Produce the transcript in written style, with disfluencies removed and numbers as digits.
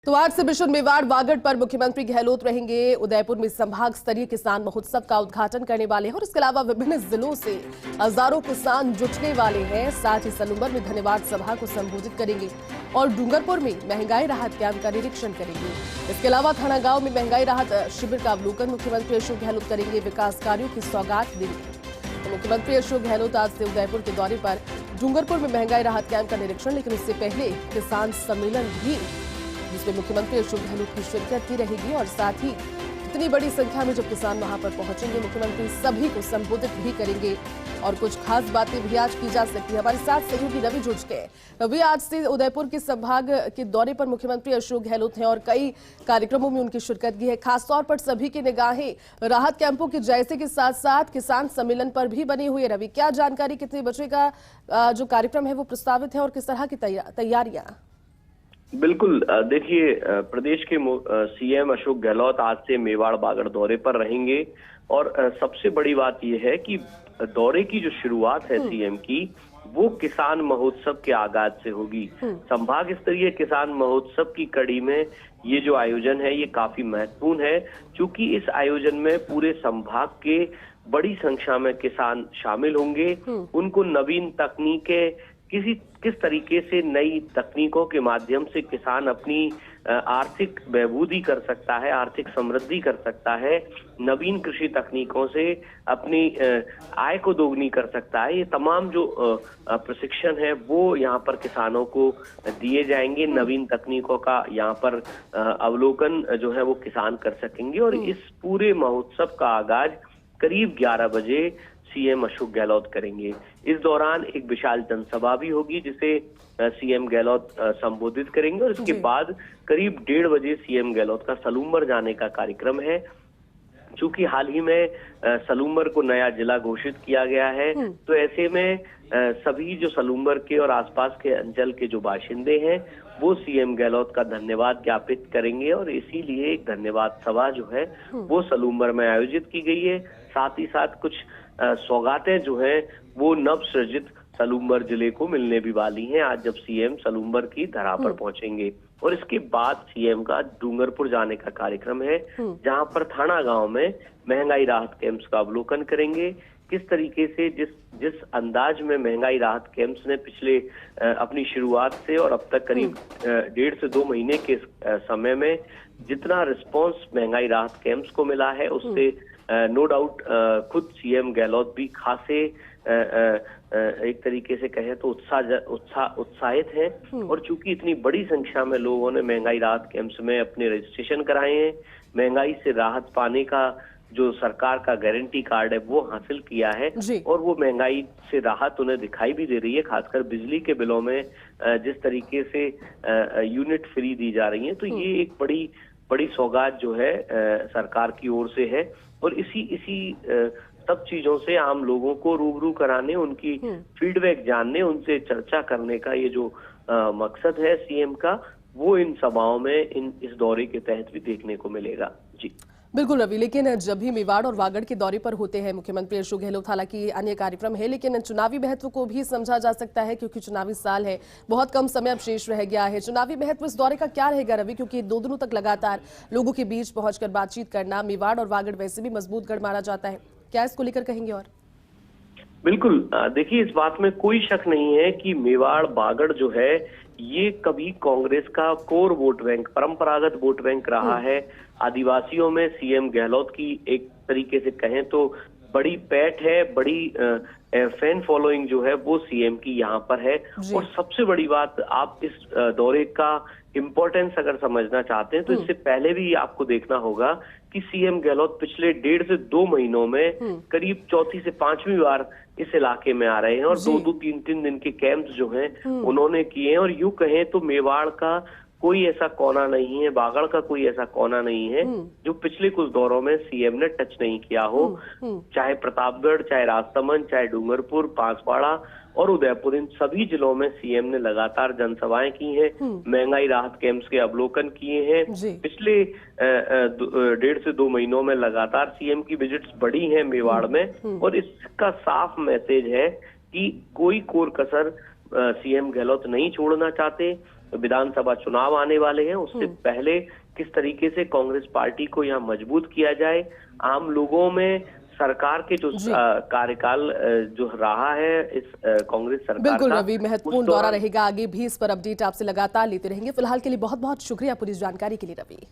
तो आज से मिशन मेवाड़ वागड़ पर मुख्यमंत्री गहलोत रहेंगे। उदयपुर में संभाग स्तरीय किसान महोत्सव का उद्घाटन करने वाले हैं और इसके अलावा विभिन्न जिलों से हजारों किसान जुटने वाले हैं। साथ ही सलूंबर में धन्यवाद सभा को संबोधित करेंगे और डूंगरपुर में महंगाई राहत कैंप का निरीक्षण करेंगे। इसके अलावा थाना गांव में महंगाई राहत शिविर का अवलोकन मुख्यमंत्री अशोक गहलोत करेंगे। विकास कार्यों की सौगात देंगे। तो मुख्यमंत्री अशोक गहलोत आज से उदयपुर के दौरे पर डूंगरपुर में महंगाई राहत कैंप का निरीक्षण, लेकिन उससे पहले किसान सम्मेलन भी जिसमें मुख्यमंत्री अशोक गहलोत की शिरकत की रहेगी और साथ ही इतनी बड़ी संख्या में जब किसान वहां पर पहुंचेंगे मुख्यमंत्री सभी को संबोधित भी करेंगे और कुछ खास बातें भी आज की जा सकती है। हमारे साथ सहयोगी रवि जुड़ गए। रवि, आज से उदयपुर के संभाग के दौरे पर मुख्यमंत्री अशोक गहलोत हैं और कई कार्यक्रमों में उनकी शिरकत की है। खासतौर पर सभी की निगाहें राहत कैंपों के जायजे के साथ साथ किसान सम्मेलन पर भी बनी हुई है। रवि, क्या जानकारी, कितने बजे का जो कार्यक्रम है वो प्रस्तावित है और किस तरह की तैयारियां? बिल्कुल, देखिए, प्रदेश के सीएम अशोक गहलोत आज से मेवाड़ वागड़ दौरे पर रहेंगे और सबसे बड़ी बात यह है कि दौरे की जो शुरुआत है सीएम की वो किसान महोत्सव के आगाज से होगी। संभाग स्तरीय किसान महोत्सव की कड़ी में ये जो आयोजन है ये काफी महत्वपूर्ण है, क्योंकि इस आयोजन में पूरे संभाग के बड़ी संख्या में किसान शामिल होंगे। उनको नवीन तकनीकें किस तरीके से नई तकनीकों के माध्यम से किसान अपनी आर्थिक बहबूदी कर सकता है, आर्थिक समृद्धि कर सकता है, नवीन कृषि तकनीकों से अपनी आय को दोगुनी कर सकता है, ये तमाम जो प्रशिक्षण है वो यहाँ पर किसानों को दिए जाएंगे। नवीन तकनीकों का यहाँ पर अवलोकन जो है वो किसान कर सकेंगे और इस पूरे महोत्सव का आगाज करीब 11 बजे सीएम अशोक गहलोत करेंगे। इस दौरान एक विशाल जनसभा भी होगी जिसे सीएम गहलोत संबोधित करेंगे और इसके बाद करीब 1:30 बजे सीएम गहलोत का सलूंबर जाने का कार्यक्रम है। चूंकि हाल ही में सलूंबर को नया जिला घोषित किया गया है, तो ऐसे में सभी जो सलूंबर के और आसपास के अंचल के जो बाशिंदे हैं वो सीएम गहलोत का धन्यवाद ज्ञापित करेंगे और इसीलिए एक धन्यवाद सभा जो है वो सलूंबर में आयोजित की गई है। साथ ही साथ कुछ सौगातें जो हैं वो नव सृजित सलूंबर जिले को मिलने भी वाली हैं आज जब सीएम सलूंबर की धरा पर पहुंचेंगे। और इसके बाद सीएम का डूंगरपुर जाने का कार्यक्रम है, जहां पर थाना गांव में महंगाई राहत कैंप्स का अवलोकन करेंगे। किस तरीके से जिस अंदाज में महंगाई राहत कैंप्स ने पिछले अपनी शुरुआत से और अब तक करीब 1.5 से 2 महीने के समय में जितना रिस्पॉन्स महंगाई राहत कैंप्स को मिला है उससे नो डाउट खुद सीएम गहलोत भी खासे एक तरीके से कहें तो उत्साहित हैं। और चूंकि इतनी बड़ी संख्या में लोगों ने महंगाई राहत कैंप्स में अपने रजिस्ट्रेशन कराए हैं, महंगाई से राहत पाने का जो सरकार का गारंटी कार्ड है वो हासिल किया है और वो महंगाई से राहत उन्हें दिखाई भी दे रही है। खासकर बिजली के बिलों में जिस तरीके से यूनिट फ्री दी जा रही है, तो ये एक बड़ी सौगात जो है सरकार की ओर से है। और इसी सब चीजों से आम लोगों को रूबरू कराने, उनकी फीडबैक जानने, उनसे चर्चा करने का ये जो मकसद है सीएम का, वो इन सभाओं में इस दौरे के तहत भी देखने को मिलेगा। जी बिल्कुल रवि, लेकिन जब भी मेवाड़ और वागड़ के दौरे पर होते हैं मुख्यमंत्री अशोक गहलोत, हालांकि अन्य कार्यक्रम है लेकिन चुनावी महत्व को भी समझा जा सकता है क्योंकि चुनावी साल है, बहुत कम समय अब शेष रह गया है। चुनावी महत्व इस दौरे का क्या रहेगा रवि, क्योंकि 2 दिनों तक लगातार लोगों के बीच पहुंचकर बातचीत करना, मेवाड़ और वागड़ वैसे भी मजबूत गढ़ माना जाता है, क्या इसको लेकर कहेंगे? और बिल्कुल, देखिए, इस बात में कोई शक नहीं है कि मेवाड़ वागड़ जो है ये कभी कांग्रेस का कोर वोट बैंक, परंपरागत वोट बैंक रहा है। आदिवासियों में सीएम गहलोत की एक तरीके से कहें तो बड़ी पैठ है, बड़ी फैन फॉलोइंग जो है वो सीएम की यहाँ पर है। और सबसे बड़ी बात, आप इस दौरे का इम्पोर्टेंस अगर समझना चाहते हैं तो इससे पहले भी आपको देखना होगा कि सीएम गहलोत पिछले 1.5 से 2 महीनों में करीब 4थी से 5वीं बार इस इलाके में आ रहे हैं और 2-2, 3-3 दिन के कैंप्स जो हैं उन्होंने किए हैं। और यूं कहें तो मेवाड़ का कोई ऐसा कोना नहीं है, वागड़ का कोई ऐसा कोना नहीं है जो पिछले कुछ दौरों में सीएम ने टच नहीं किया हो। चाहे प्रतापगढ़, चाहे राजसमंद, चाहे डूंगरपुर, बांसवाड़ा और उदयपुर, इन सभी जिलों में सीएम ने लगातार जनसभाएं की हैं, महंगाई राहत कैंप्स के अवलोकन किए हैं। पिछले 1.5 से 2 महीनों में लगातार सीएम की विजिट्स बढ़ी हैं मेवाड़ में और इसका साफ मैसेज है कि कोई कोर कसर सीएम गहलोत नहीं छोड़ना चाहते। विधानसभा चुनाव आने वाले हैं, उससे पहले किस तरीके से कांग्रेस पार्टी को यहाँ मजबूत किया जाए, आम लोगों में सरकार के जो कार्यकाल जो रहा है इस कांग्रेस सरकार बिल्कुल का, रवि, महत्वपूर्ण दौरा रहेगा, आगे भी इस पर अपडेट आपसे लगातार लेते रहेंगे। फिलहाल के लिए बहुत बहुत शुक्रिया पूरी जानकारी के लिए रवि।